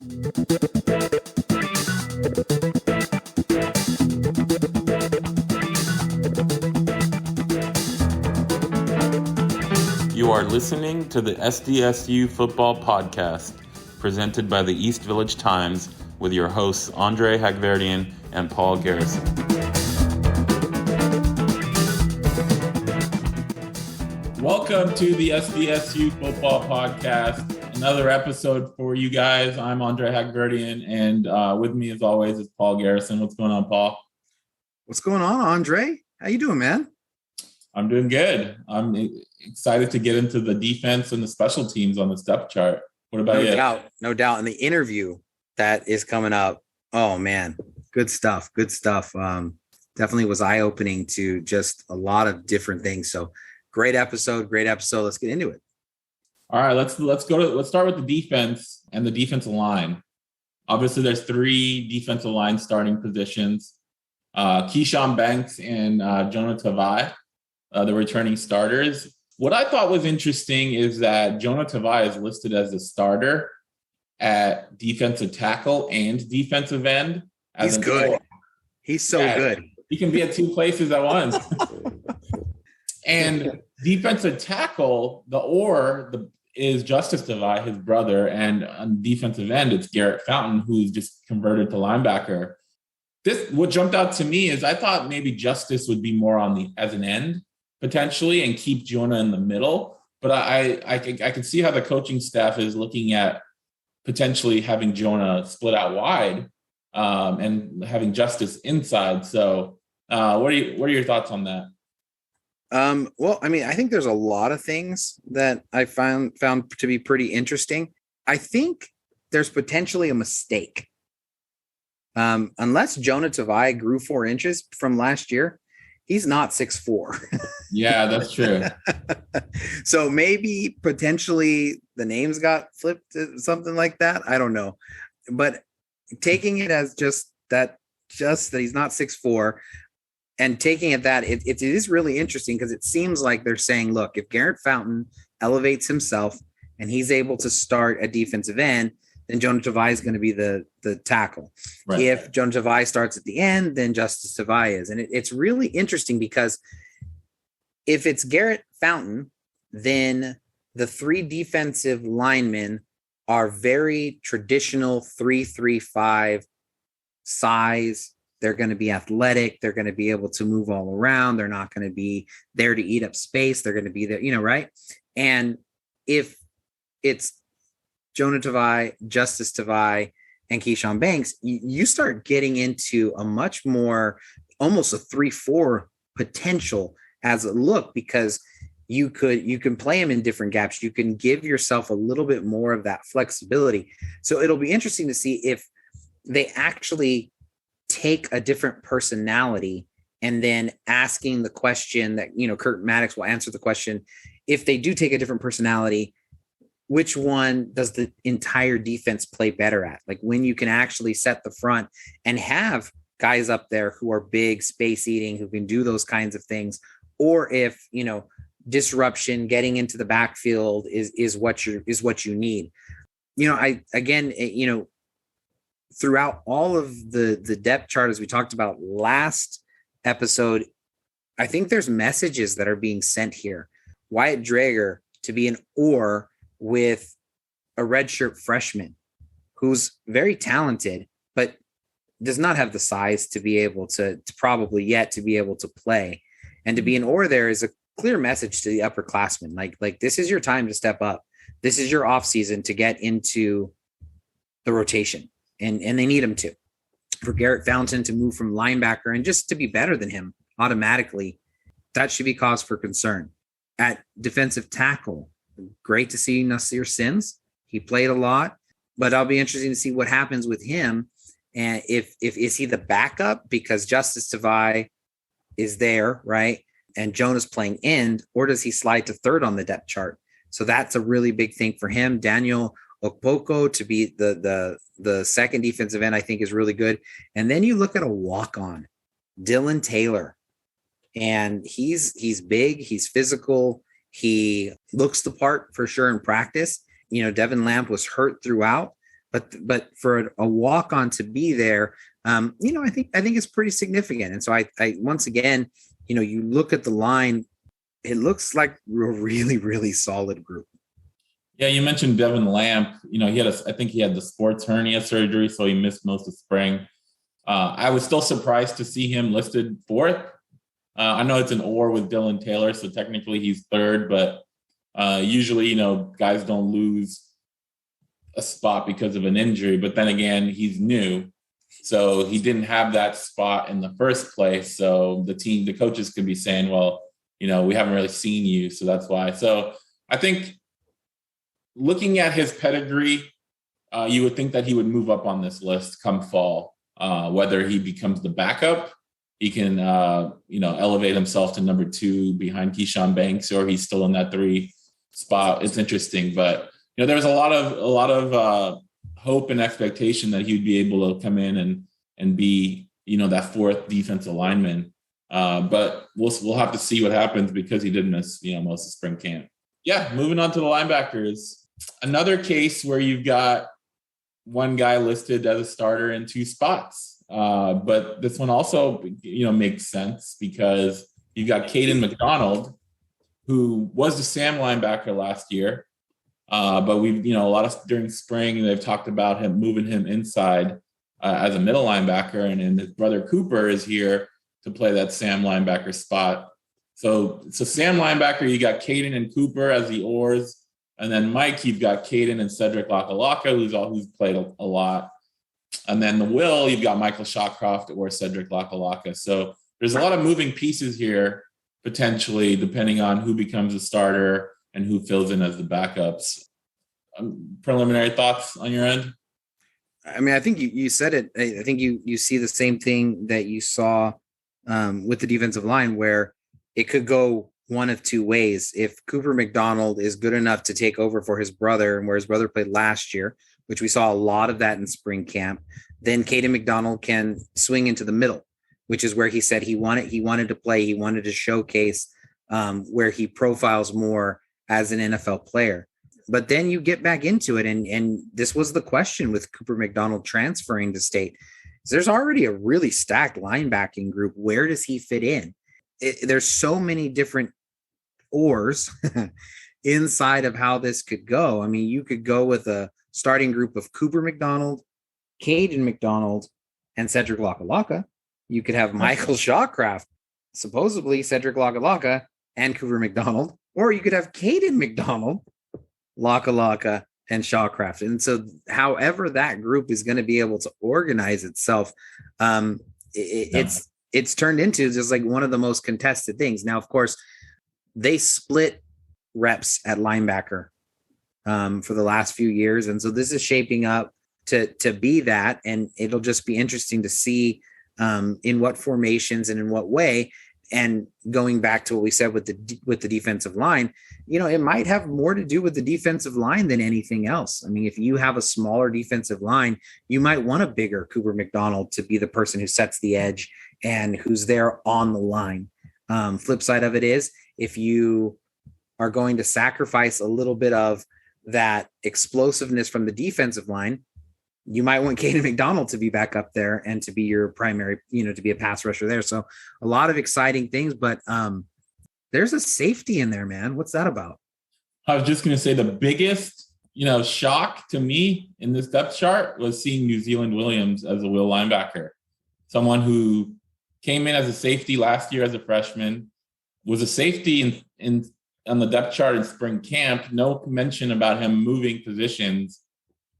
You are listening to the SDSU Football Podcast, presented by the East Village Times, with your hosts Andre Hagverdian and Paul Garrison. Welcome to the SDSU Football Podcast. Another episode for you guys. I'm Andre Hagverdian, and with me, as always, is Paul Garrison. What's going on, Paul? What's going on, Andre? How you doing, man? I'm doing good. I'm excited to get into the defense and the special teams on this depth chart. What about you? No doubt. And the interview that is coming up. Oh man, good stuff. Definitely was eye-opening to just a lot of different things. So great episode. Let's get into it. All right, let's start with the defense and the defensive line. Obviously, there's three defensive line starting positions. Keyshawn Banks and Jonah Tavai, the returning starters. What I thought was interesting is that Jonah Tavai is listed as a starter at defensive tackle and defensive end. He's good. He's so good. He can be at two places at once. And defensive tackle, is Justice Tavai, his brother, and on defensive end, it's Garrett Fountain, who's just converted to linebacker. What jumped out to me is I thought maybe Justice would be more as an end potentially and keep Jonah in the middle. But I can see how the coaching staff is looking at potentially having Jonah split out wide and having Justice inside. So what are your thoughts on that? Well, I mean, I think there's a lot of things that I found to be pretty interesting. I think there's potentially a mistake. Unless Jonah Tavai grew 4 inches from last year, he's not 6'4". Yeah, that's true. So maybe potentially the names got flipped, something like that. I don't know. But taking it as just that he's not 6'4", and taking it that it is really interesting because it seems like they're saying, look, if Garrett Fountain elevates himself and he's able to start a defensive end, then Jonah Tavai is going to be the tackle. Right. If Jonah Tavai starts at the end, then Justice Tavai is. And it's really interesting because if it's Garrett Fountain, then the three defensive linemen are very traditional 3-3-5 size. They're going to be athletic. They're going to be able to move all around. They're not going to be there to eat up space. They're going to be there, right? And if it's Jonah Tavai, Justice Tavai, and Keyshawn Banks, you start getting into a much more, almost a 3-4 potential as a look, because you can play them in different gaps. You can give yourself a little bit more of that flexibility. So it'll be interesting to see if they actually take a different personality, and then asking the question that, Kurt Maddox will answer the question, if they do take a different personality, which one does the entire defense play better at? Like when you can actually set the front and have guys up there who are big, space eating, who can do those kinds of things, or if, disruption, getting into the backfield is what you need. Throughout all of the depth chart, as we talked about last episode, I think there's messages that are being sent here. Wyatt Drager to be an or with a redshirt freshman who's very talented, but does not have the size to be able to probably yet to be able to play. And to be an or there is a clear message to the upperclassmen. Like this is your time to step up. This is your off season to get into the rotation. And they need him to. For Garrett Fountain to move from linebacker and just to be better than him automatically, that should be cause for concern. At defensive tackle, great to see Nasir Sims. He played a lot, but I'll be interested to see what happens with him. And if is he the backup because Justice Tavai is there, right? And Jonah's playing end, or does he slide to third on the depth chart? So that's a really big thing for him. Daniel Okpoko to be the second defensive end, I think, is really good. And then you look at a walk-on, Dylan Taylor, and he's big, he's physical, he looks the part for sure in practice. Devin Lamp was hurt throughout, but for a walk-on to be there, I think it's pretty significant. And so I once again, you look at the line, it looks like a really, really solid group. Yeah, you mentioned Devin Lamp. I think he had the sports hernia surgery, so he missed most of spring. I was still surprised to see him listed fourth. I know it's an or with Dylan Taylor, so technically he's third, but usually, guys don't lose a spot because of an injury. But then again, he's new, so he didn't have that spot in the first place. So the coaches could be saying, well, we haven't really seen you, so that's why. So I think looking at his pedigree, you would think that he would move up on this list come fall. Whether he becomes the backup, he can, elevate himself to number 2 behind Keyshawn Banks, or he's still in that 3 spot. It's interesting, but there was a lot of hope and expectation that he'd be able to come in and be, that fourth defensive lineman. But we'll have to see what happens because he did miss, most of spring camp. Yeah, moving on to the linebackers. Another case where you've got one guy listed as a starter in 2 spots. But this one also, makes sense because you've got Caden McDonald, who was the Sam linebacker last year. But we've, a lot of during spring, they've talked about him moving him inside as a middle linebacker. And his brother Cooper is here to play that Sam linebacker spot. So Sam linebacker, you got Caden and Cooper as the oars. And then Mike, you've got Caden and Cedric Lakalaka, who's played a lot. And then the will, you've got Michael Shawcroft or Cedric Lakalaka. So there's a lot of moving pieces here, potentially, depending on who becomes a starter and who fills in as the backups. Preliminary thoughts on your end? I mean, I think you said it. I think you see the same thing that you saw with the defensive line, where it could go one of 2 ways. If Cooper McDonald is good enough to take over for his brother, and where his brother played last year, which we saw a lot of that in spring camp, then Caden McDonald can swing into the middle, which is where he said he wanted to play. He wanted to showcase where he profiles more as an NFL player. But then you get back into it, and this was the question with Cooper McDonald transferring to State. There's already a really stacked linebacking group. Where does he fit in? There's so many different oars inside of how this could go. I mean, you could go with a starting group of Cooper McDonald, Caden McDonald, and Cedric Lakalaka. You could have Michael Shawcroft, supposedly Cedric Lakalaka, and Cooper McDonald. Or you could have Caden McDonald, Lakalaka, and Shawcroft. And so however that group is going to be able to organize itself, it's turned into just like one of the most contested things. Now, of course, they split reps at linebacker for the last few years. And so this is shaping up to be that. And it'll just be interesting to see in what formations and in what way. And going back to what we said with the defensive line, it might have more to do with the defensive line than anything else. I mean, if you have a smaller defensive line, you might want a bigger Cooper McDonald to be the person who sets the edge and who's there on the line. Flip side of it is, if you are going to sacrifice a little bit of that explosiveness from the defensive line, you might want Caden McDonald to be back up there and to be your primary, to be a pass rusher there. So a lot of exciting things, but there's a safety in there, man. What's that about? I was just going to say the biggest, shock to me in this depth chart was seeing New Zealand Williams as a will linebacker, someone who came in as a safety last year as a freshman, was a safety on the depth chart in spring camp. No mention about him moving positions.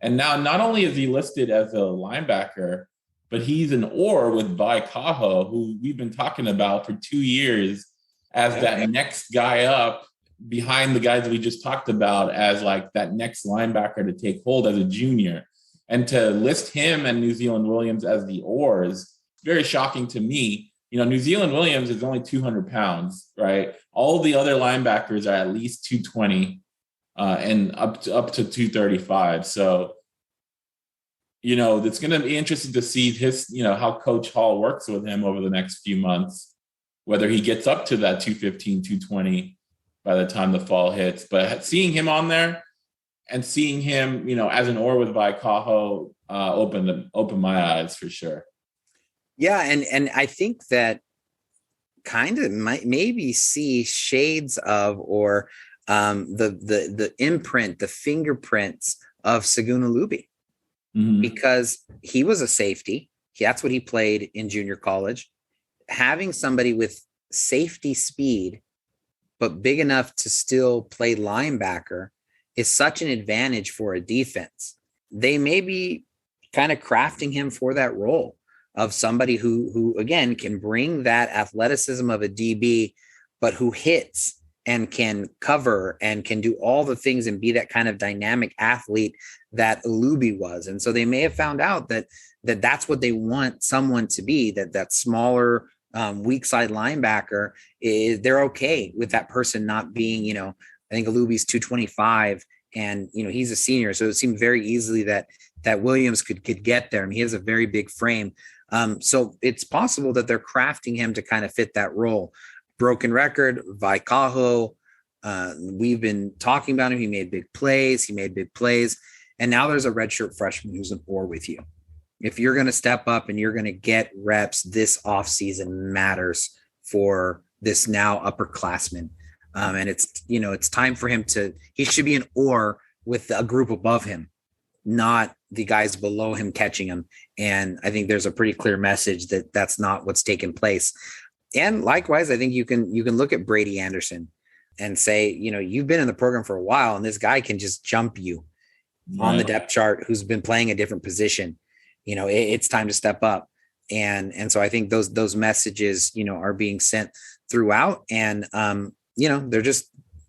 And now not only is he listed as a linebacker, but he's an or with Bai Kaho, who we've been talking about for 2 years as that next guy up behind the guys that we just talked about as like that next linebacker to take hold as a junior. And to list him and New Zealand Williams as the oars, very shocking to me. New Zealand Williams is only 200 pounds, right? All the other linebackers are at least 220 and up to 235. So, it's going to be interesting to see his, how Coach Hall works with him over the next few months, whether he gets up to that 215, 220 by the time the fall hits. But seeing him on there, and seeing him, as an or with Vaikaho, opened my eyes for sure. Yeah, and I think that kind of might maybe see shades of, or the imprint, the fingerprints of Saguna Luby, because he was a safety. That's what he played in junior college. Having somebody with safety speed, but big enough to still play linebacker, is such an advantage for a defense. They may be kind of crafting him for that role of somebody who again can bring that athleticism of a DB, but who hits and can cover and can do all the things and be that kind of dynamic athlete that Luby was. And so they may have found out that that's what they want someone to be, that smaller, weak side linebacker is, they're okay with that person not being, I think Luby's 225 and, he's a senior. So it seemed very easily that Williams could get there. I mean, he has a very big frame. So it's possible that they're crafting him to kind of fit that role. Broken record, Vaikaho. We've been talking about him. He made big plays. And now there's a redshirt freshman who's an or with you. If you're going to step up and you're going to get reps, this offseason matters for this now upperclassman. And it's time for him he should be an or with a group above him, not the guys below him catching him. And I think there's a pretty clear message that that's not what's taken place. And likewise, I think you can look at Brady Anderson and say, you've been in the program for a while and this guy can just jump you on the depth chart, who's been playing a different position. It's time to step up. And so I think those messages, are being sent throughout, and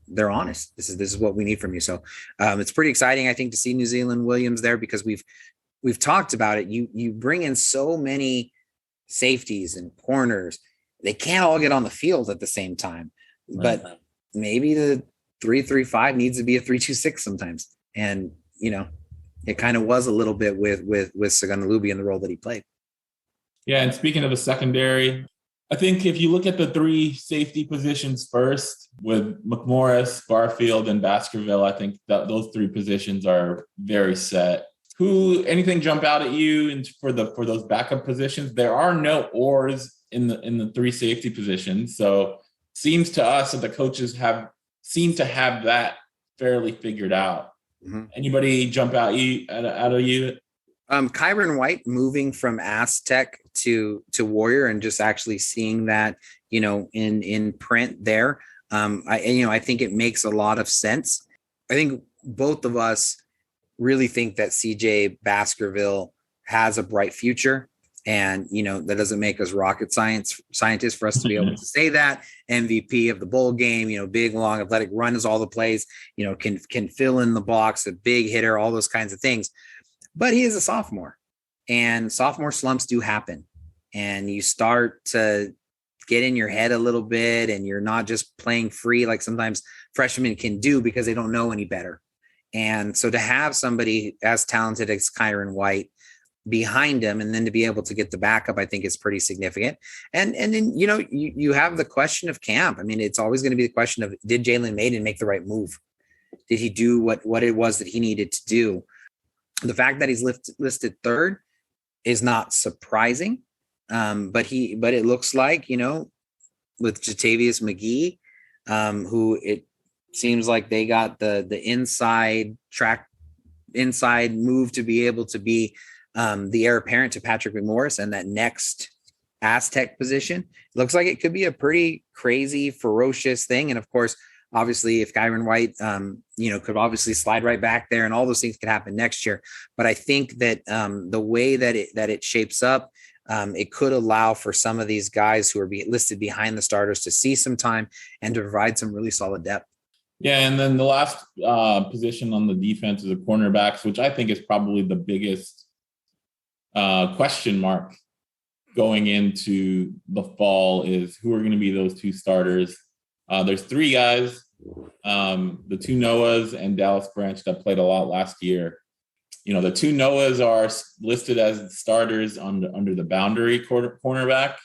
they're honest. This is what we need from you. So it's pretty exciting, I think, to see New Zealand Williams there, because we've talked about it. You bring in so many safeties and corners. They can't all get on the field at the same time, but maybe the 3-3-5 needs to be a 3-2-6 sometimes. And, it kind of was a little bit with Saguna Luby in the role that he played. Yeah. And speaking of the secondary, I think if you look at the three safety positions first, with McMorris, Barfield, and Baskerville, I think that those three positions are very set. Anything jump out at you for those backup positions? There are no ors in the three safety positions. So seems to us that the coaches seem to have that fairly figured out. Mm-hmm. Anybody jump out of you? Kyron White moving from Aztec to Warrior, and just actually seeing that, in print there. I think it makes a lot of sense. I think both of us really think that CJ Baskerville has a bright future. And, that doesn't make us rocket scientists for us to be able to say that. MVP of the bowl game, big, long, athletic, runs all the plays, can fill in the box, a big hitter, all those kinds of things. But he is a sophomore, and sophomore slumps do happen. And you start to get in your head a little bit, and you're not just playing free like sometimes freshmen can do because they don't know any better. And so to have somebody as talented as Kyron White behind him, and then to be able to get the backup, I think is pretty significant. And then, you have the question of camp. I mean, it's always going to be the question of, did Jalen Maiden make the right move? Did he do what it was that he needed to do? The fact that he's listed third is not surprising. But it looks like, with Jatavius McGee, who it seems like they got the inside move to be able to be the heir apparent to Patrick McMorris and that next Aztec position. It looks like it could be a pretty crazy, ferocious thing. And of course, obviously, if Kyron White, could obviously slide right back there, and all those things could happen next year. But I think that the way that it shapes up, it could allow for some of these guys who are listed behind the starters to see some time and to provide some really solid depth. Yeah, and then the last position on the defense is the cornerbacks, which I think is probably the biggest question mark going into the fall, is who are going to be those two starters. There's three guys, the two Noahs and Dallas Branch, that played a lot last year. The two Noahs are listed as starters under the boundary cornerback.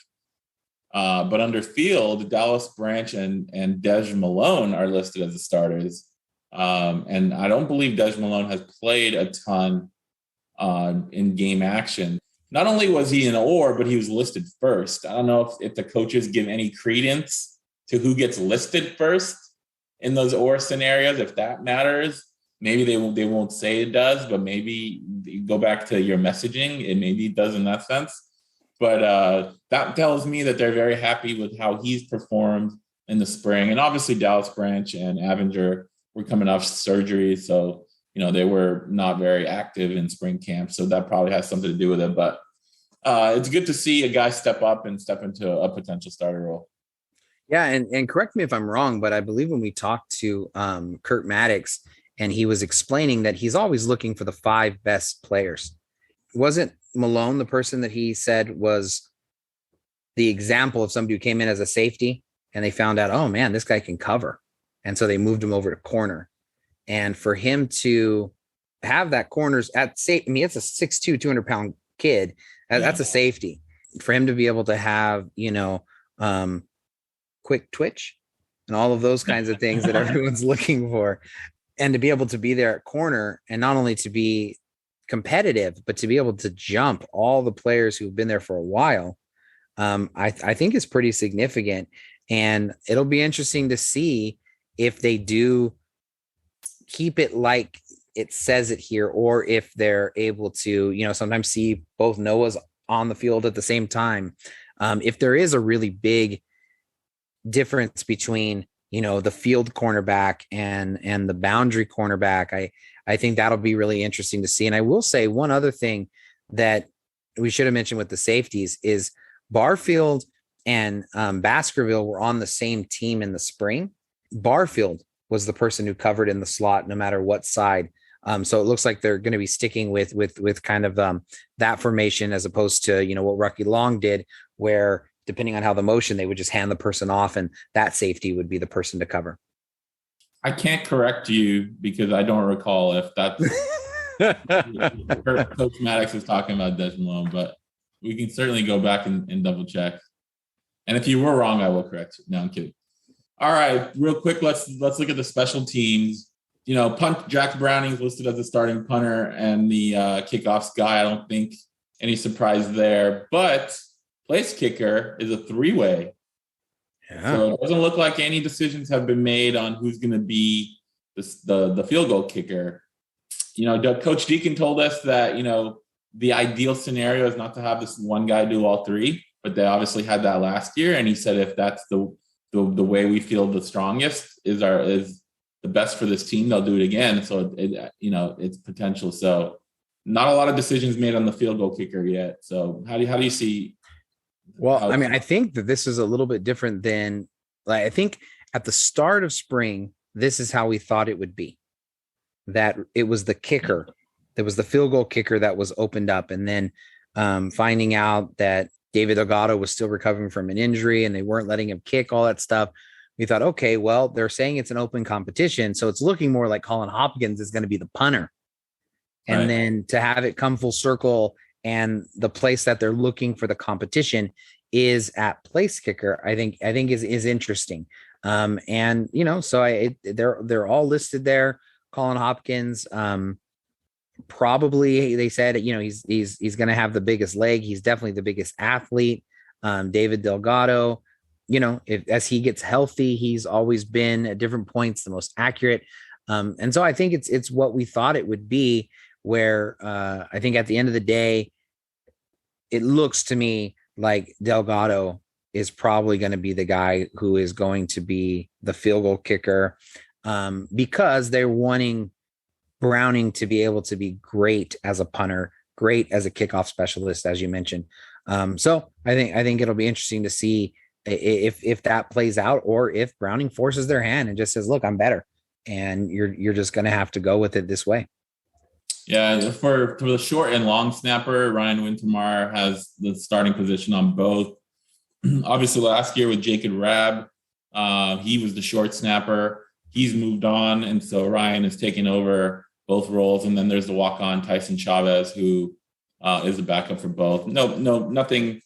But under field, Dallas Branch and Dej Malone are listed as the starters. And I don't believe Des Malone has played a ton in game action. Not only was he an OR, but he was listed first. I don't know if the coaches give any credence to who gets listed first in those OR scenarios, if that matters. Maybe they won't say it does, but maybe go back to your messaging. It maybe does in that sense. But that tells me that they're very happy with how he's performed in the spring. And obviously Dallas Branch and Avenger were coming off surgery. So, they were not very active in spring camp. So that probably has something to do with it. But it's good to see a guy step up and step into a potential starter role. Yeah. And correct me if I'm wrong, but I believe when we talked to Kurt Maddox, and he was explaining that he's always looking for the 5 best players. Wasn't Malone the person that he said was the example of somebody who came in as a safety and they found out, oh man, this guy can cover. And so they moved him over to corner. And for him to have that corners at safety, I mean, it's a 6'2", 200-pound kid. That's a safety. For him to be able to have, quick twitch and all of those kinds of things that everyone's looking for. And to be able to be there at corner and not only to be competitive, but to be able to jump all the players who've been there for a while, I think is pretty significant. And it'll be interesting to see if they do keep it like it says it here, or if they're able to, sometimes see both Noahs on the field at the same time. If there is a really big difference between the field cornerback and the boundary cornerback, I think that'll be really interesting to see. And I will say one other thing that we should have mentioned with the safeties is Barfield and Baskerville were on the same team in the spring. Barfield was the person who covered in the slot no matter what side. So it looks like they're going to be sticking with kind of that formation as opposed to, what Rocky Long did, where depending on how the motion, they would just hand the person off and that safety would be the person to cover. I can't correct you because I don't recall if that's Coach Maddox is talking about Des Malone, but we can certainly go back and double check. And if you were wrong, I will correct you. No, I'm kidding. All right, real quick, let's look at the special teams. Punt, Jack Browning is listed as the starting punter and the kickoffs guy. I don't think any surprise there, but place kicker is a 3-way. Yeah. So it doesn't look like any decisions have been made on who's going to be the field goal kicker. Coach Deacon told us that, the ideal scenario is not to have this one guy do all 3, but they obviously had that last year. And he said, if that's the way we feel the strongest is the best for this team, they'll do it again. So it's potential. So not a lot of decisions made on the field goal kicker yet. So how do you see? Well, I think that this is a little bit different than, I think at the start of spring, this is how we thought it would be, that it was the kicker. There was the field goal kicker that was opened up. And then finding out that David Delgado was still recovering from an injury and they weren't letting him kick, all that stuff. We thought, okay, well, they're saying it's an open competition. So it's looking more like Colin Hopkins is going to be the punter. And then to have it come full circle and the place that they're looking for the competition is at place kicker, I think is interesting. So they're all listed there. Colin Hopkins, probably they said, he's going to have the biggest leg. He's definitely the biggest athlete. David Delgado, as he gets healthy, he's always been at different points the most accurate. And so I think it's what we thought it would be, where I think at the end of the day, it looks to me like Delgado is probably going to be the guy who is going to be the field goal kicker, because they're wanting Browning to be able to be great as a punter, great as a kickoff specialist, as you mentioned. So I think it'll be interesting to see if that plays out, or if Browning forces their hand and just says, look, I'm better. And you're just going to have to go with it this way. Yeah, for the short and long snapper, Ryan Wintermeyer has the starting position on both. Obviously, last year with Jacob Rabb, he was the short snapper. He's moved on, and so Ryan is taking over both roles. And then there's the walk-on Tyson Chavez, who is a backup for both. Nothing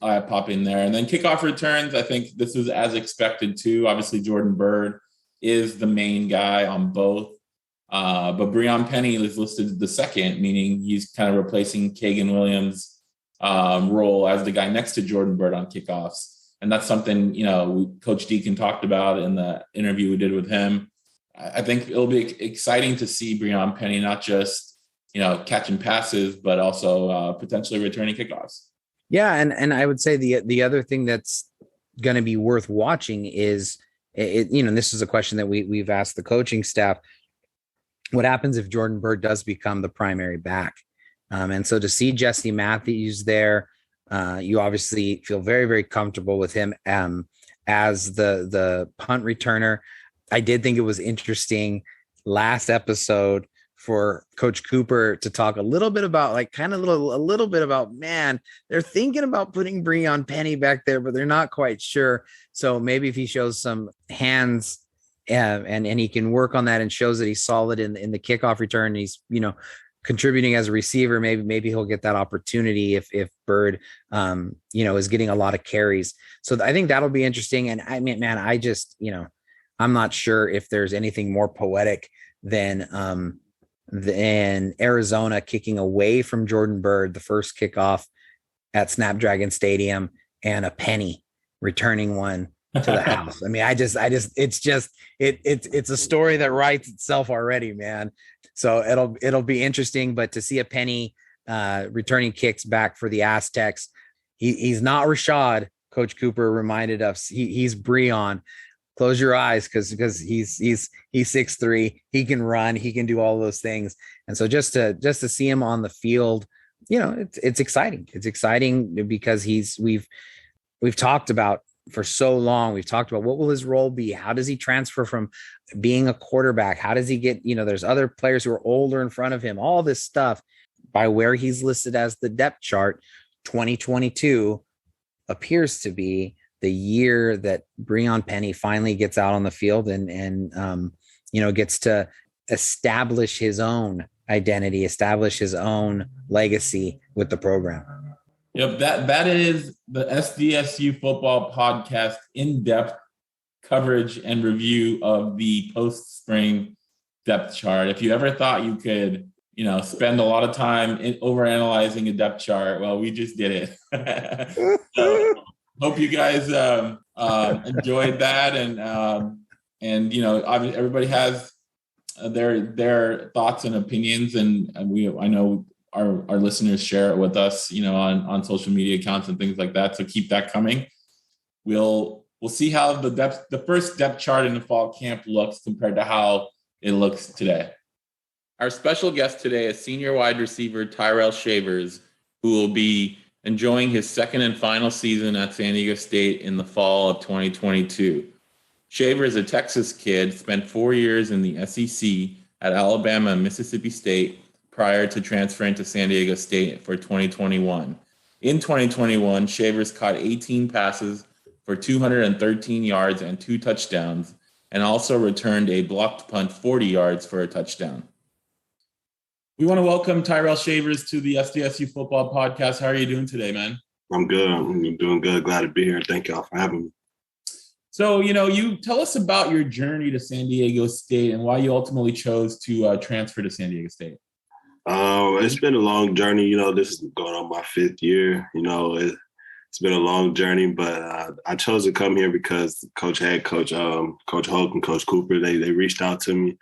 pop in there. And then kickoff returns, I think this is as expected too. Obviously, Jordan Bird is the main guy on both. But Breon Penny is listed as the second, meaning he's kind of replacing Kagan Williams' role as the guy next to Jordan Byrd on kickoffs. And that's something, Coach Deacon talked about in the interview we did with him. I think it'll be exciting to see Breon Penny not just, catching passes, but also potentially returning kickoffs. Yeah, and I would say the other thing that's going to be worth watching is, this is a question that we've asked the coaching staff. What happens if Jordan Byrd does become the primary back? And so to see Jesse Matthews there, you obviously feel very, very comfortable with him as the punt returner. I did think it was interesting last episode for Coach Cooper to talk a little bit about man, they're thinking about putting Breon Penny back there, but they're not quite sure. So maybe if he shows some hands and he can work on that and shows that he's solid in the kickoff return, he's, contributing as a receiver, maybe he'll get that opportunity if Byrd, is getting a lot of carries. So I think that'll be interesting. And I mean, man, I just, I'm not sure if there's anything more poetic than Arizona kicking away from Jordan Byrd, the first kickoff at Snapdragon Stadium, and a Penny returning one to the house. I mean, it's a story that writes itself already, man. So it'll be interesting, but to see a Penny returning kicks back for the Aztecs, he's not Rashad. Coach Cooper reminded us he's Breon. Close your eyes because he's 6'3". He can run. He can do all those things. And so just to see him on the field, it's exciting. It's exciting because we've talked about for so long. We've talked about what will his role be? How does he transfer from being a quarterback? How does he get, there's other players who are older in front of him, all this stuff. By where he's listed as the depth chart, 2022 appears to be the year that Breon Penny finally gets out on the field and gets to establish his own identity, establish his own legacy with the program. Yep, that is the SDSU Football Podcast in-depth coverage and review of the post-spring depth chart. If you ever thought you could, spend a lot of time overanalyzing a depth chart, well, we just did it. So, hope you guys enjoyed that, and obviously everybody has their thoughts and opinions, and I know our listeners share it with us, on social media accounts and things like that. So keep that coming. We'll see how the first depth chart in the fall camp looks compared to how it looks today. Our special guest today is senior wide receiver Tyrell Shavers, who will be enjoying his second and final season at San Diego State in the fall of 2022. Shaver is a Texas kid, spent 4 years in the SEC at Alabama and Mississippi State prior to transferring to San Diego State for 2021. In 2021, Shavers caught 18 passes for 213 yards and 2 touchdowns, and also returned a blocked punt 40 yards for a touchdown. We want to welcome Tyrell Shavers to the SDSU Football Podcast. How are you doing today, man? I'm good. I'm doing good. Glad to be here. Thank y'all for having me. So, you tell us about your journey to San Diego State and why you ultimately chose to transfer to San Diego State. It's been a long journey. This is going on my 5th year. It's been a long journey, but I chose to come here because Coach Holt and Coach Cooper, they reached out to me,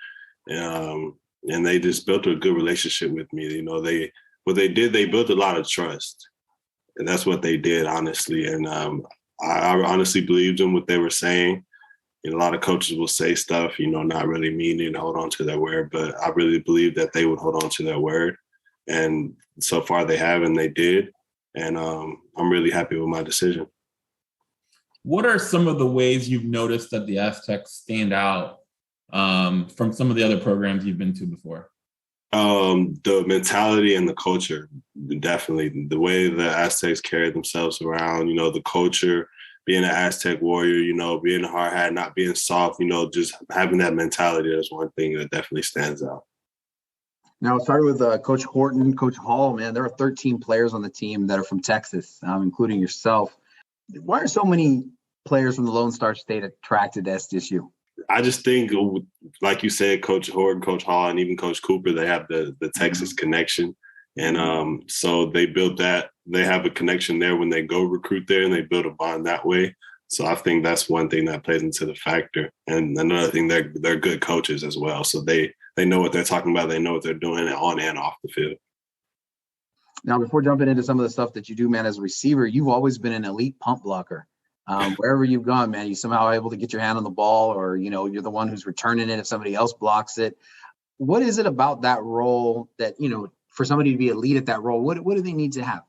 and they just built a good relationship with me. They built a lot of trust, and that's what they did, honestly. And I honestly believed in what they were saying. A lot of coaches will say stuff, not really meaning to hold on to their word, but I really believe that they would hold on to their word. And so far they have, and they did. And I'm really happy with my decision. What are some of the ways you've noticed that the Aztecs stand out from some of the other programs you've been to before? The mentality and the culture, definitely. The way the Aztecs carry themselves around, the culture, being an Aztec warrior, being a hard hat, not being soft, just having that mentality is one thing that definitely stands out. Now, starting with Coach Horton, Coach Hall, man, there are 13 players on the team that are from Texas, including yourself. Why are so many players from the Lone Star State attracted to SDSU? I just think, like you said, Coach Horton, Coach Hall, and even Coach Cooper, they have the Texas connection. And so they built that. They have a connection there when they go recruit there, and they build a bond that way. So I think that's one thing that plays into the factor. And another thing, they're good coaches as well. So they know what they're talking about. They know what they're doing on and off the field. Now, before jumping into some of the stuff that you do, man, as a receiver, you've always been an elite punt blocker. Wherever you've gone, man, you somehow able to get your hand on the ball, or, you're the one who's returning it if somebody else blocks it. What is it about that role that, for somebody to be elite at that role, what do they need to have?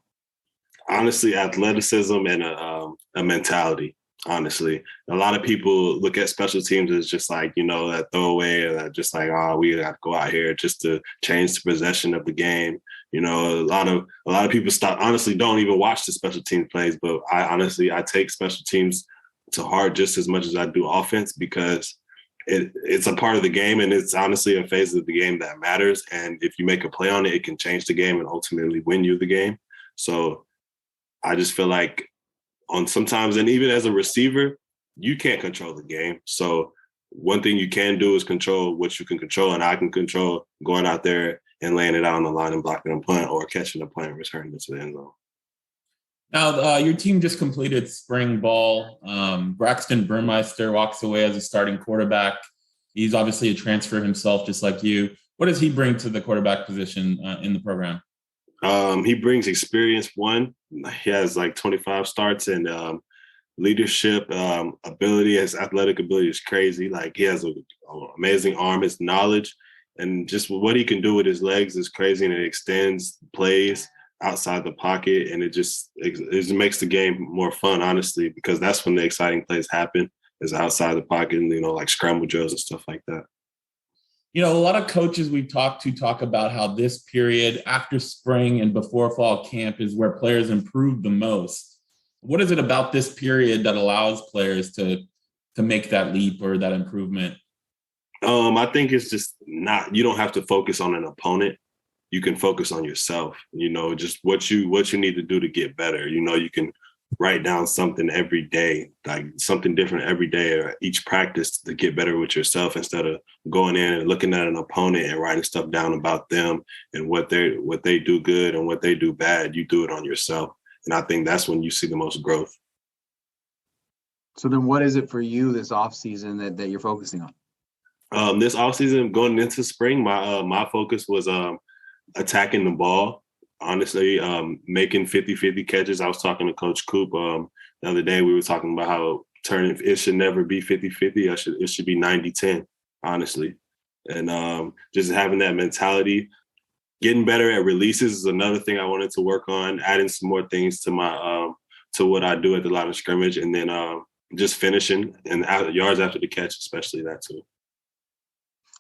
Honestly, athleticism and a mentality. Honestly, a lot of people look at special teams as just like, that throwaway, or that just like, we got to go out here just to change the possession of the game. A lot of people don't even watch the special team plays, but I take special teams to heart just as much as I do offense, because it's a part of the game, and it's honestly a phase of the game that matters. And if you make a play on it, it can change the game and ultimately win you the game. So I just feel like sometimes, and even as a receiver, you can't control the game. So one thing you can do is control what you can control, and I can control going out there and laying it out on the line and blocking a punt, or catching a punt and returning it to the end zone. Now, your team just completed spring ball. Braxton Burmeister walks away as a starting quarterback. He's obviously a transfer himself, just like you. What does he bring to the quarterback position in the program? He brings experience. One, he has like 25 starts, and leadership ability. His athletic ability is crazy. Like, he has an amazing arm. His knowledge and just what he can do with his legs is crazy, and it extends plays outside the pocket, and it makes the game more fun, honestly, because that's when the exciting plays happen, is outside the pocket, and like scramble drills and stuff like that. A lot of coaches we've talked to talk about how this period after spring and before fall camp is where players improve the most. What is it about this period that allows players to make that leap or that improvement? I think it's just you don't have to focus on an opponent. You can focus on yourself, just what you need to do to get better. You can write down something every day, like something different every day or each practice, to get better with yourself, instead of going in and looking at an opponent and writing stuff down about them and what they do good and what they do bad. You do it on yourself. And I think that's when you see the most growth. So then what is it for you this offseason that you're focusing on? This offseason, going into spring, my focus was attacking the ball. Honestly, making 50-50 catches. I was talking to Coach Coop the other day. We were talking about how it should never be 50-50. It should be 90-10, honestly. And just having that mentality. Getting better at releases is another thing I wanted to work on, adding some more things to my to what I do at the line of scrimmage, and then just finishing and yards after the catch, especially that too.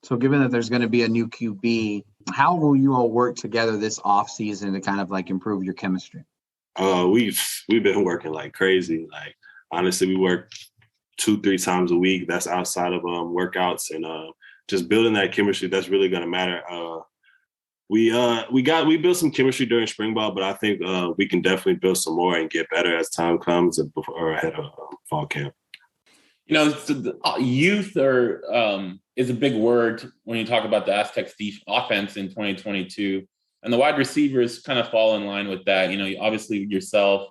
So given that there's going to be a new QB, how will you all work together this offseason to kind of like improve your chemistry? We've been working like crazy. Like, honestly, we work 2-3 times a week. That's outside of workouts, and just building that chemistry. That's really going to matter. We built some chemistry during spring ball, but I think we can definitely build some more and get better as time comes or ahead of fall camp. Youth is a big word when you talk about the Aztecs offense in 2022, and the wide receivers kind of fall in line with that. Obviously yourself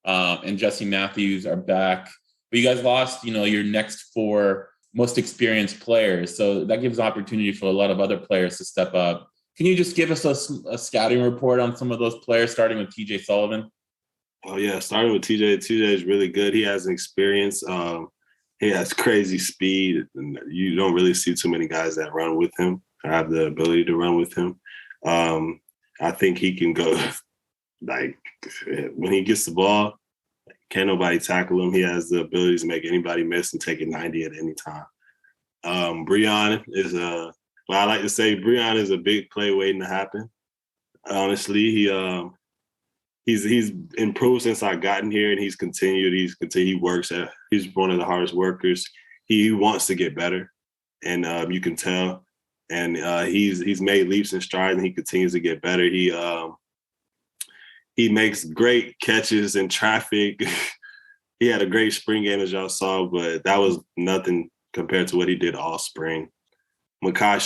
and Jesse Matthews are back, but you guys lost, your next 4 most experienced players. So that gives opportunity for a lot of other players to step up. Can you just give us a scouting report on some of those players, starting with TJ Sullivan? Oh yeah, starting with TJ. TJ is really good. He has an experience. He has crazy speed, and you don't really see too many guys that run with him, have the ability to run with him. I think he can go, like, when he gets the ball, can't nobody tackle him. He has the ability to make anybody miss and take it 90 at any time. Breon is I like to say Breon is a big play waiting to happen. Honestly, he's improved since I gotten here, and he's continued. He works at. He's one of the hardest workers. He wants to get better, and you can tell. And he's made leaps and strides, and he continues to get better. He makes great catches in traffic. He had a great spring game, as y'all saw, but that was nothing compared to what he did all spring. Makai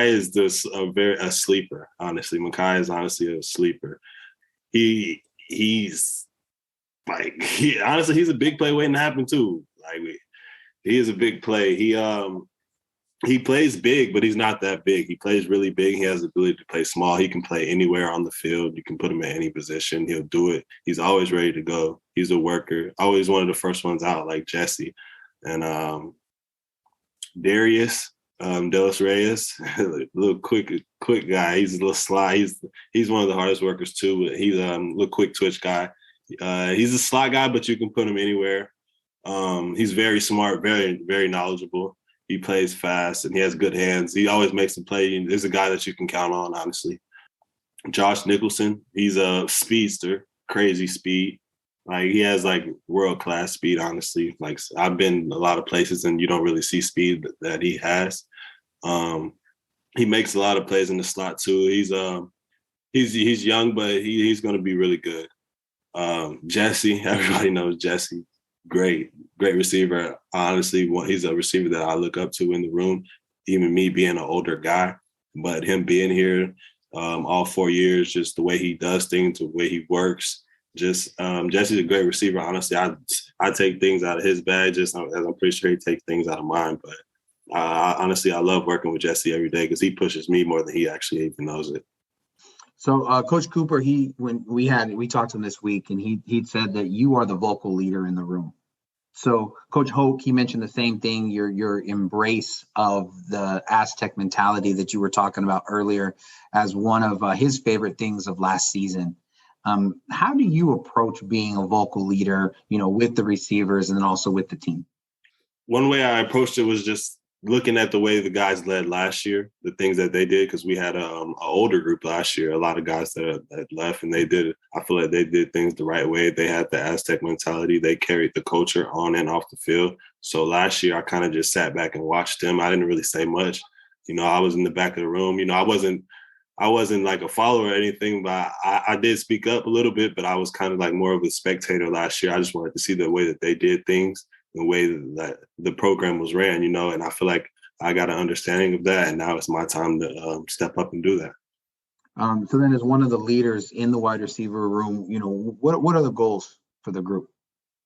is just a sleeper, honestly. Makai is honestly a sleeper. He's a big play waiting to happen too. Like, he is a big play. He plays big, but he's not that big. He plays really big. He has the ability to play small. He can play anywhere on the field. You can put him at any position. He'll do it. He's always ready to go. He's a worker. Always one of the first ones out, like Jesse. And Darius Delos Reyes, little quick guy. He's a little sly. He's one of the hardest workers too. But he's a little quick twitch guy. He's a sly guy, but you can put him anywhere. He's very smart, very, very knowledgeable. He plays fast and he has good hands. He always makes the play. He's a guy that you can count on, honestly. Josh Nicholson, he's a speedster, crazy speed. Like, he has like world-class speed, honestly. Like, I've been a lot of places and you don't really see speed that he has. He makes a lot of plays in the slot too. He's young, but he's going to be really good. Jesse, everybody knows Jesse. Great receiver. Honestly, he's a receiver that I look up to in the room, even me being an older guy. But him being here all 4 years, just the way he does things, the way he works, Jesse's a great receiver. Honestly, I take things out of his bag, just as I'm pretty sure he takes things out of mine. But honestly, I love working with Jesse every day because he pushes me more than he actually even knows it. So Coach Cooper, when we talked to him this week, and he'd said that you are the vocal leader in the room. So Coach Hoke, he mentioned the same thing, your embrace of the Aztec mentality that you were talking about earlier as one of his favorite things of last season. How do you approach being a vocal leader, with the receivers and then also with the team? One way I approached it was just looking at the way the guys led last year, the things that they did, because we had an older group last year, a lot of guys that left, and I feel like they did things the right way. They had the Aztec mentality. They carried the culture on and off the field. So last year, I kind of just sat back and watched them. I didn't really say much. I was in the back of the room. I wasn't like a follower or anything, but I did speak up a little bit, but I was kind of like more of a spectator last year. I just wanted to see the way that they did things, the way that the program was ran, and I feel like I got an understanding of that, and now it's my time to step up and do that. So then, as one of the leaders in the wide receiver room, what are the goals for the group?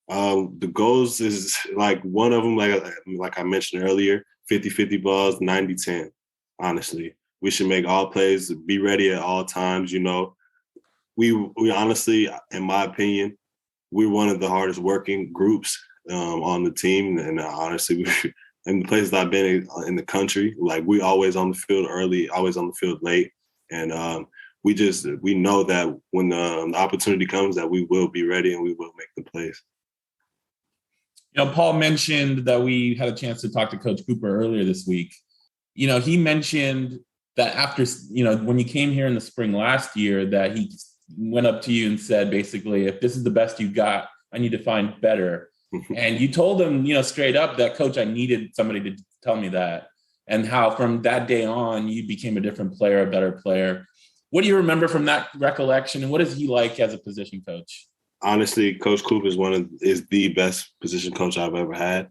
The goals is like one of them, like I mentioned earlier, 50-50 balls, 90-10, honestly. We should make all plays, be ready at all times. We honestly, in my opinion, we're one of the hardest working groups on the team. And honestly, in the places I've been in the country, like, we always on the field early, always on the field late. And we know that when the opportunity comes that we will be ready and we will make the plays. Paul mentioned that we had a chance to talk to Coach Cooper earlier this week. He mentioned that after, when you came here in the spring last year, that he went up to you and said, basically, if this is the best you got, I need to find better. And you told him, straight up that, Coach, I needed somebody to tell me that. And how from that day on, you became a different player, a better player. What do you remember from that recollection? And what is he like as a position coach? Honestly, Coach Cooper is the best position coach I've ever had.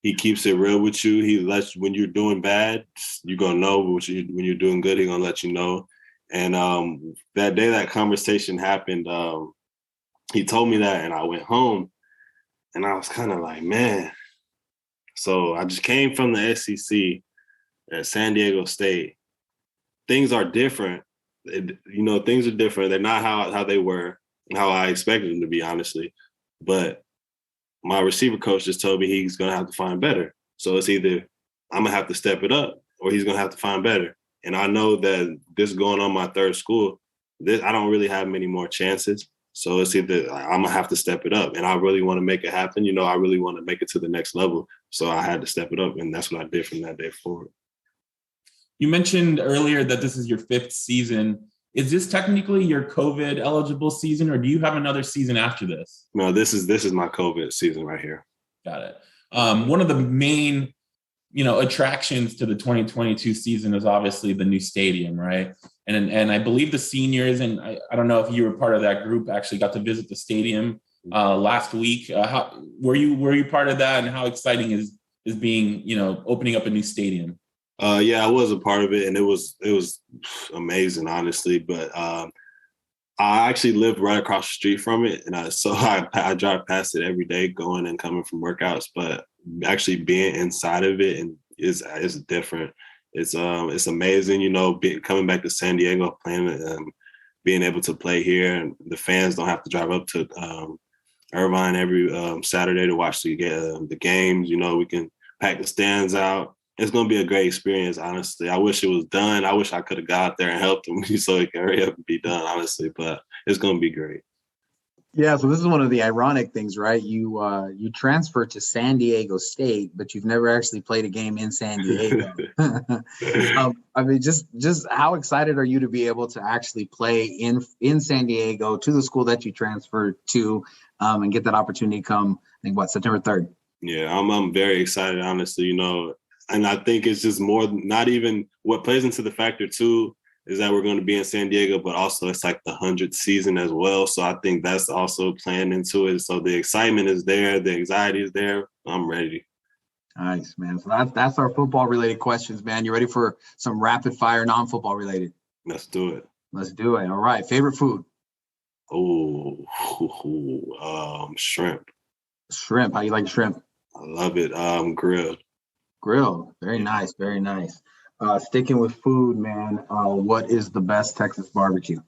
He keeps it real with you. He lets, when you're doing bad, you're going to know. When you're doing good, he's going to let you know. And that day that conversation happened, he told me that, and I went home. And I was kind of like, man. So I just came from the SEC at San Diego State. Things are different. Things are different. They're not how they were, how I expected them to be, honestly. But my receiver coach just told me he's going to have to find better. So it's either I'm going to have to step it up or he's going to have to find better. And I know that this is going on my third school. I don't really have many more chances. So it's either I'm going to have to step it up. And I really want to make it happen. I really want to make it to the next level. So I had to step it up. And that's what I did from that day forward. You mentioned earlier that this is your 5th season. Is this technically your COVID eligible season, or do you have another season after this? No, this is my COVID season right here. Got it. One of the main, attractions to the 2022 season is obviously the new stadium, right? And I believe the seniors, and I don't know if you were part of that group, actually got to visit the stadium last week. Were you part of that, and how exciting is being, opening up a new stadium? Yeah, I was a part of it, and it was amazing, honestly. But I actually lived right across the street from it, and I drive past it every day, going and coming from workouts. But actually being inside of it and is different. It's amazing, coming back to San Diego, playing, being able to play here, and the fans don't have to drive up to Irvine every Saturday to watch the games. We can pack the stands out. It's going to be a great experience, honestly. I wish it was done. I wish I could have got out there and helped them so it can hurry up and be done, honestly. But it's going to be great. Yeah, so this is one of the ironic things, right? You transferred to San Diego State, but you've never actually played a game in San Diego. Just how excited are you to be able to actually play in San Diego, to the school that you transferred to, and get that opportunity come, I think, September 3rd? Yeah, I'm very excited, honestly, and I think it's just more, not even what plays into the factor too, is that we're going to be in San Diego, but also it's like the 100th season as well. So I think that's also playing into it. So the excitement is there. The anxiety is there. I'm ready. Nice, man. So that's our football related questions, man. You ready for some rapid fire, non-football related? Let's do it. Let's do it. All right. Favorite food? Shrimp. Shrimp. How you like shrimp? I love it. Grilled. Grilled. Very nice. Very nice. Sticking with food, man. What is the best Texas barbecue?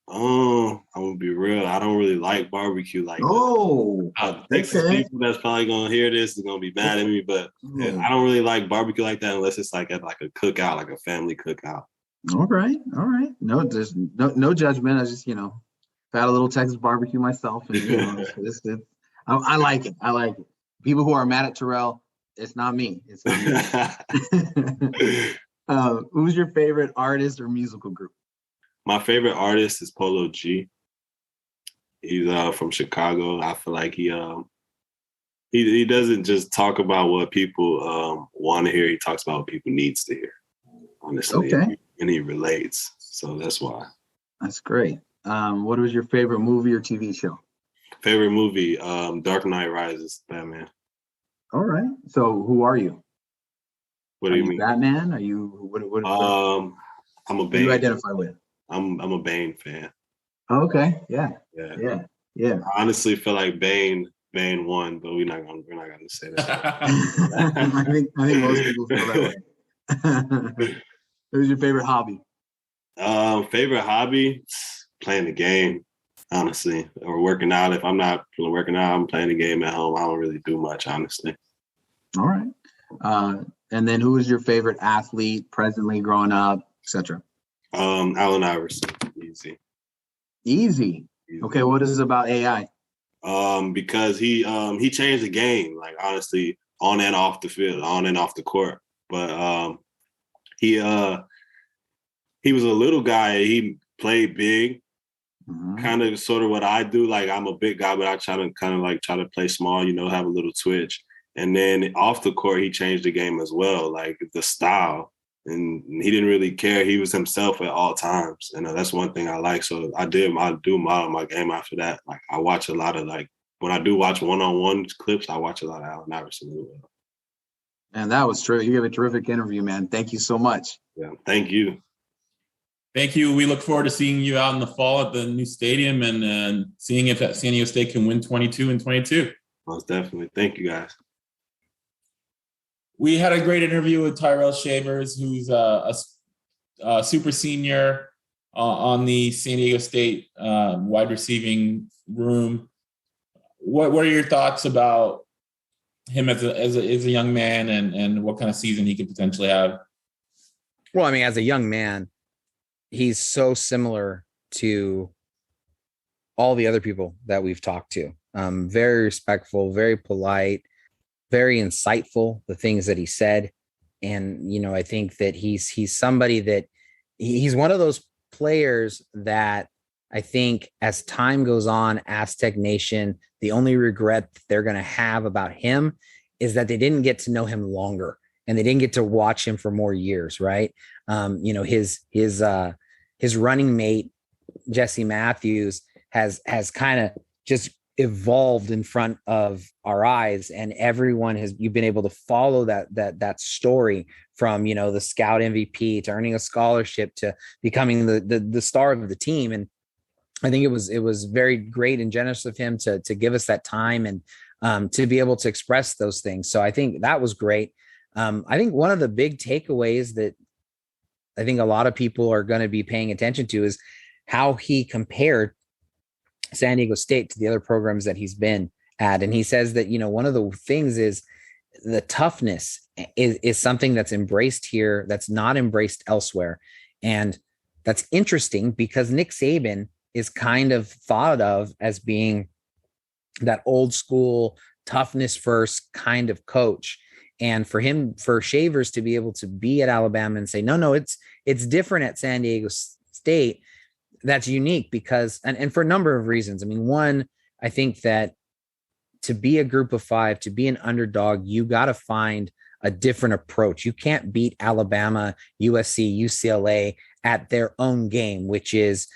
I'm gonna be real. I don't really like barbecue like that. Texas people that's probably gonna hear this is gonna be mad at me, but I don't really like barbecue like that unless it's like at like a cookout, like a family cookout. All right. No, there's no judgment. I just had a little Texas barbecue myself, and I like it. I like it. People who are mad at Tyrell, it's not me. It's not me. Who's your favorite artist or musical group? My favorite artist is Polo G. He's from Chicago. I feel like he doesn't just talk about what people want to hear. He talks about what people needs to hear. Honestly, okay. And he relates. So that's why. That's great. What was your favorite movie or TV show? Favorite movie, Dark Knight Rises, Batman. All right. So who are you? What do you mean? Batman? Are you what I'm a Bane. Who do you identify with? I'm a Bane fan. Oh, okay. Yeah. I honestly feel like Bane won, but we're not gonna say that. I think most people feel that way. Who's your favorite hobby? Favorite hobby? Playing the game, honestly, or working out. If I'm not working out, I'm playing the game at home. I don't really do much, honestly. All right. And then who is your favorite athlete presently, growing up, etc.? Allen Iverson. Easy. Okay, what is it about AI? Because he changed the game, like honestly, on and off the field, on and off the court. But he was a little guy. He played big, kind of sort of what I do. Like I'm a big guy, but I try to play small, have a little twitch. And then off the court, he changed the game as well, like the style. And he didn't really care. He was himself at all times. And that's one thing I like. So I do model my game after that. Like I watch a lot of when I do watch one-on-one clips, I watch a lot of Allen Iverson as well. And that was true. You gave a terrific interview, man. Thank you so much. Yeah, thank you. Thank you. We look forward to seeing you out in the fall at the new stadium and seeing if San Diego State can win 22 and 22. Most definitely. Thank you, guys. We had a great interview with Tyrell Shavers, who's a super senior on the San Diego State wide receiving room. What are your thoughts about him as a young man and what kind of season he could potentially have? Well, I mean, as a young man, he's so similar to all the other people that we've talked to. Very respectful, very polite, very insightful, the things that he said. And, I think that he's somebody that he's one of those players that I think as time goes on, Aztec Nation, the only regret that they're going to have about him is that they didn't get to know him longer and they didn't get to watch him for more years. Right. His running mate, Jesse Matthews, has kind of just evolved in front of our eyes, and you've been able to follow that story from, the scout MVP to earning a scholarship to becoming the star of the team. And I think it was very great and generous of him to give us that time and to be able to express those things. So I think that was great. I think one of the big takeaways that I think a lot of people are going to be paying attention to is how he compared San Diego State to the other programs that he's been at. And he says that, one of the things is the toughness is something that's embraced here, that's not embraced elsewhere. And that's interesting because Nick Saban is kind of thought of as being that old school toughness first kind of coach. And for Shavers to be able to be at Alabama and say, no, it's different at San Diego State. That's unique because, and for a number of reasons. I mean, one, I think that to be a group of five, to be an underdog, you got to find a different approach. You can't beat Alabama, USC, UCLA at their own game, which is,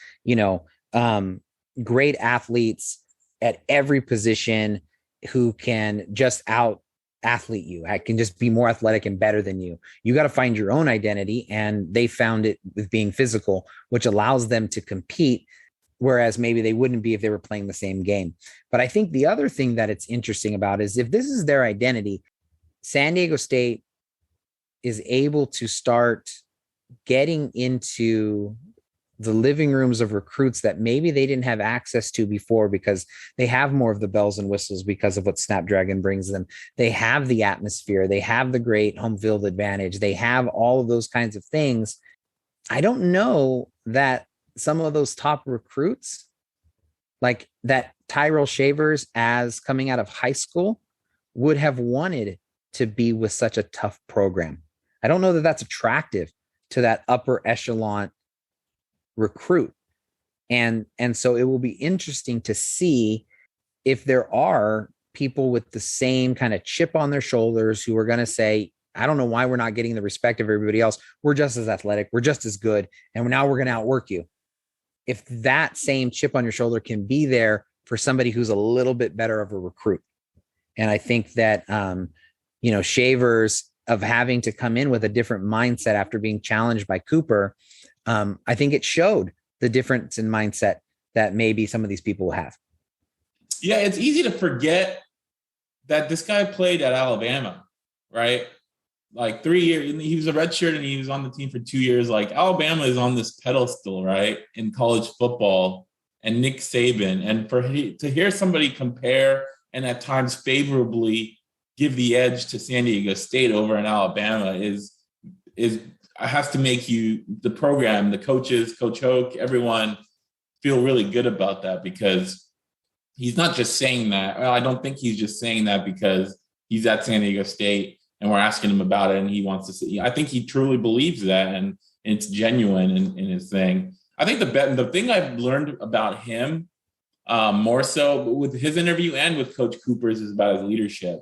great athletes at every position who can just out athlete you. I can just be more athletic and better than you. You got to find your own identity. And they found it with being physical, which allows them to compete, whereas maybe they wouldn't be if they were playing the same game. But I think the other thing that it's interesting about is if this is their identity, San Diego State is able to start getting into the living rooms of recruits that maybe they didn't have access to before because they have more of the bells and whistles because of what Snapdragon brings them. They have the atmosphere. They have the great home field advantage. They have all of those kinds of things. I don't know that some of those top recruits, like that Tyrell Shavers as coming out of high school, would have wanted to be with such a tough program. I don't know that that's attractive to that upper echelon recruit. And so it will be interesting to see if there are people with the same kind of chip on their shoulders who are going to say, I don't know why we're not getting the respect of everybody else. We're just as athletic. We're just as good. And now we're going to outwork you. If that same chip on your shoulder can be there for somebody who's a little bit better of a recruit. And I think that, Shavers of having to come in with a different mindset after being challenged by Cooper, I think it showed the difference in mindset that maybe some of these people will have. Yeah, it's easy to forget that this guy played at Alabama, right? Like 3 years, he was a redshirt and he was on the team for 2 years. Like Alabama is on this pedestal, right, in college football, and Nick Saban. And to hear somebody compare and at times favorably give the edge to San Diego State over in Alabama has to make you, the program, the coaches, Coach Hoke, everyone feel really good about that, because he's not just saying that. Well, I don't think he's just saying that because he's at San Diego State and we're asking him about it and he wants to see. I think he truly believes that, and it's genuine in his thing. I think the thing I've learned about him more so with his interview and with Coach Cooper's is about his leadership.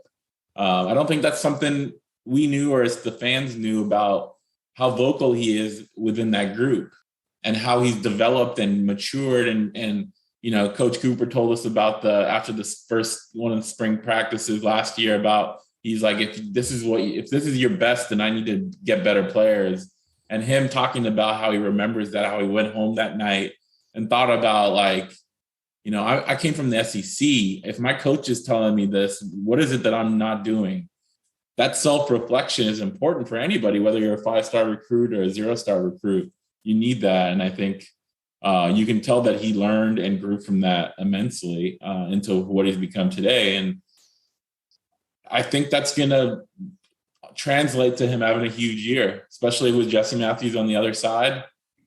I don't think that's something we knew or as the fans knew about how vocal he is within that group and how he's developed and matured. And Coach Cooper told us about after the first one of the spring practices last year about, he's like, if this is your best, then I need to get better players. And him talking about how he remembers that, how he went home that night and thought about I came from the SEC. If my coach is telling me this, what is it that I'm not doing? That self-reflection is important for anybody, whether you're a 5-star recruit or a 0-star recruit. You need that. And I think you can tell that he learned and grew from that immensely into what he's become today. And I think that's going to translate to him having a huge year, especially with Jesse Matthews on the other side,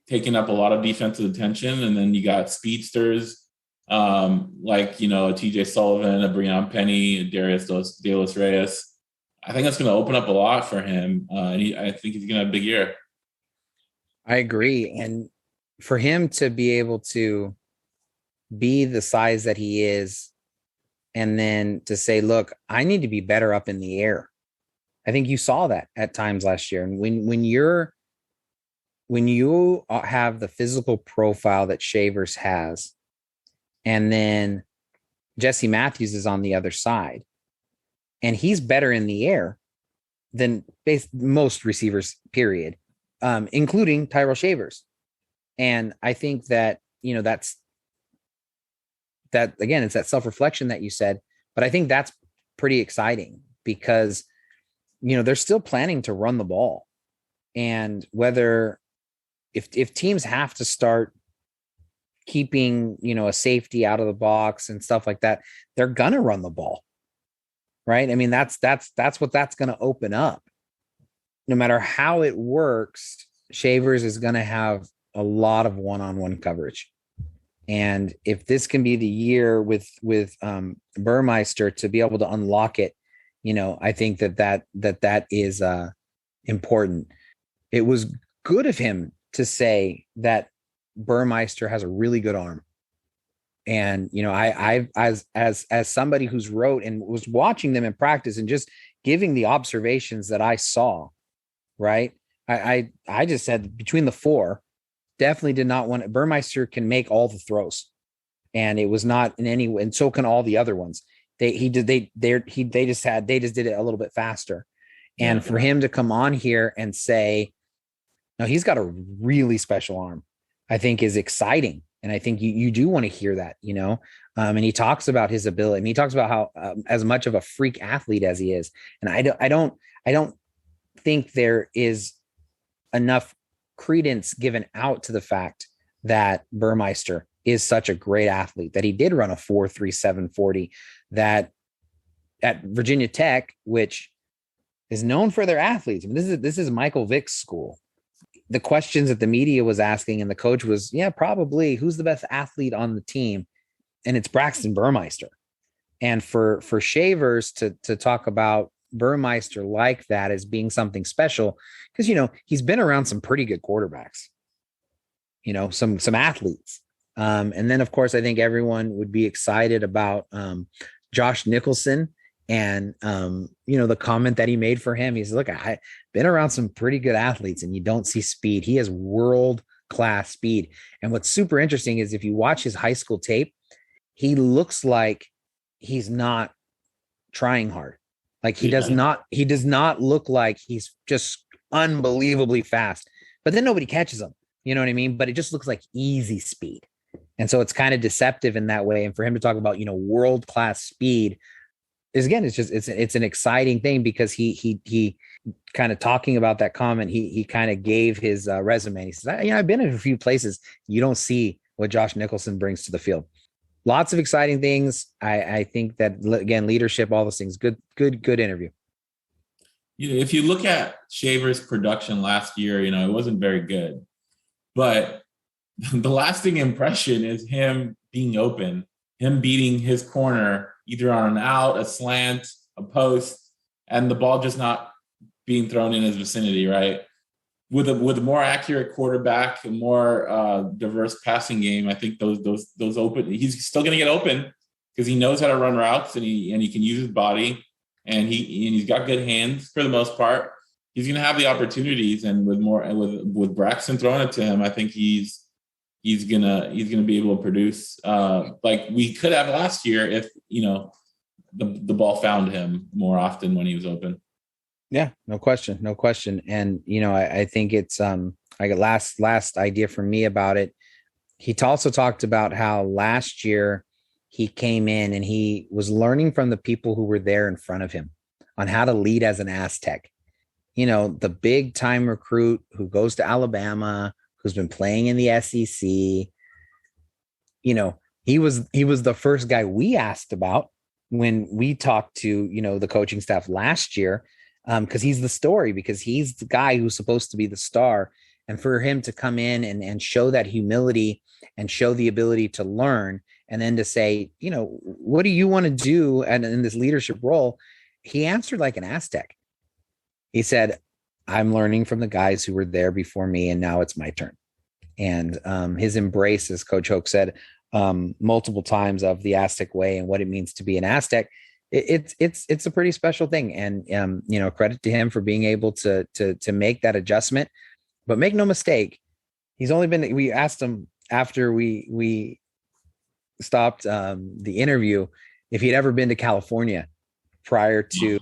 taking up a lot of defensive attention. And then you got speedsters like a TJ Sullivan, a Breon Penny, a Darius De Los Reyes. I think that's going to open up a lot for him. And I think he's going to have a big year. I agree. And for him to be able to be the size that he is, and then to say, look, I need to be better up in the air. I think you saw that at times last year. And when you have the physical profile that Shavers has, and then Jesse Matthews is on the other side, and he's better in the air than most receivers, period, including Tyrell Shavers. And I think that, that's that, again, it's that self-reflection that you said, but I think that's pretty exciting because, they're still planning to run the ball. And whether if teams have to start keeping, a safety out of the box and stuff like that, they're going to run the ball. Right. I mean, that's what that's going to open up. No matter how it works, Shavers is going to have a lot of one-on-one coverage. And if this can be the year with Burmeister to be able to unlock it, I think that is important. It was good of him to say that Burmeister has a really good arm. And, I as somebody who's wrote and was watching them in practice and just giving the observations that I saw, right. I just said between the four, definitely did not want Burmeister can make all the throws, and it was not in any way, and so can all the other ones. They just did it a little bit faster. And for him to come on here and say, no, he's got a really special arm, I think is exciting. And I think you do want to hear that, and he talks about his ability, and he talks about how as much of a freak athlete as he is. And I don't think there is enough credence given out to the fact that Burmeister is such a great athlete, that he did run a 4.37 40, that at Virginia Tech, which is known for their athletes. I mean, this is Michael Vick's school. The questions that the media was asking and the coach was, probably who's the best athlete on the team? And it's Braxton Burmeister. And for Shavers to talk about Burmeister like that as being something special, because, he's been around some pretty good quarterbacks, some athletes. And then of course, I think everyone would be excited about Josh Nicholson. And, the comment that he made for him, he's look, I've been around some pretty good athletes and you don't see speed. He has world-class speed. And what's super interesting is if you watch his high school tape, he looks like he's not trying hard. Like he does not look like he's just unbelievably fast, but then nobody catches him. You know what I mean? But it just looks like easy speed. And so it's kind of deceptive in that way. And for him to talk about, world-class speed, is again, it's an exciting thing because he kind of talking about that comment. He kind of gave his resume. He says, I've been in a few places. You don't see what Josh Nicholson brings to the field. Lots of exciting things. I think that, again, leadership, all those things. Good interview. If you look at Shavers' production last year, it wasn't very good, but the lasting impression is him being open, him beating his corner either on an out, a slant, a post, and the ball just not being thrown in his vicinity, right? With a more accurate quarterback, a more diverse passing game, I think those open, he's still going to get open because he knows how to run routes and he can use his body and he's got good hands for the most part. He's going to have the opportunities, and with Braxton throwing it to him, I think he's gonna be able to produce like we could have last year if the ball found him more often when he was open. Yeah, no question. And I think it's like a last idea for me about it. He also talked about how last year he came in and he was learning from the people who were there in front of him on how to lead as an Aztec. The big time recruit who goes to Alabama, who's been playing in the SEC. He was the first guy we asked about when we talked to, the coaching staff last year, because he's the story, because he's the guy who's supposed to be the star. And for him to come in and show that humility and show the ability to learn, and then to say, what do you want to do in this leadership role? He answered like an Aztec. He said, I'm learning from the guys who were there before me, and now it's my turn. And his embrace, as Coach Hoke said multiple times, of the Aztec way and what it means to be an Aztec, it's a pretty special thing. And credit to him for being able to make that adjustment. But make no mistake, he's only been. We asked him after we the interview if he'd ever been to California prior to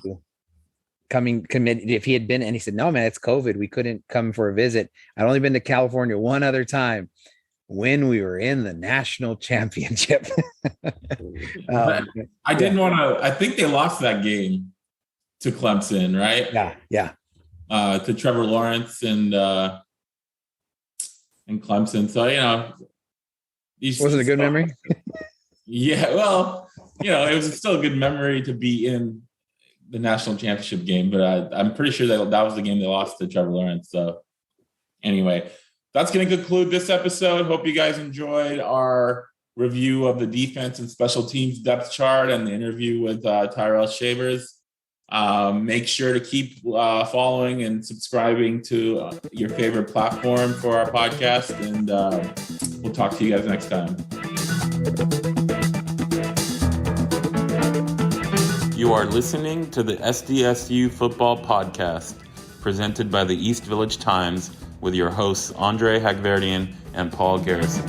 committed. If he had been, and he said, "No, man, it's COVID. We couldn't come for a visit. I'd only been to California one other time when we were in the national championship." I didn't want to. I think they lost that game to Clemson, right? Yeah. To Trevor Lawrence and Clemson. So was it a good memory? Yeah, well, it was still a good memory to be in the national championship game, but I'm pretty sure that was the game they lost to Trevor Lawrence. So anyway, that's going to conclude this episode. Hope you guys enjoyed our review of the defense and special teams depth chart and the interview with Tyrell Shavers. Make sure to keep following and subscribing to your favorite platform for our podcast, and we'll talk to you guys next time. You are listening to the SDSU Football Podcast, presented by the East Village Times, with your hosts Andre Hagverdian and Paul Garrison.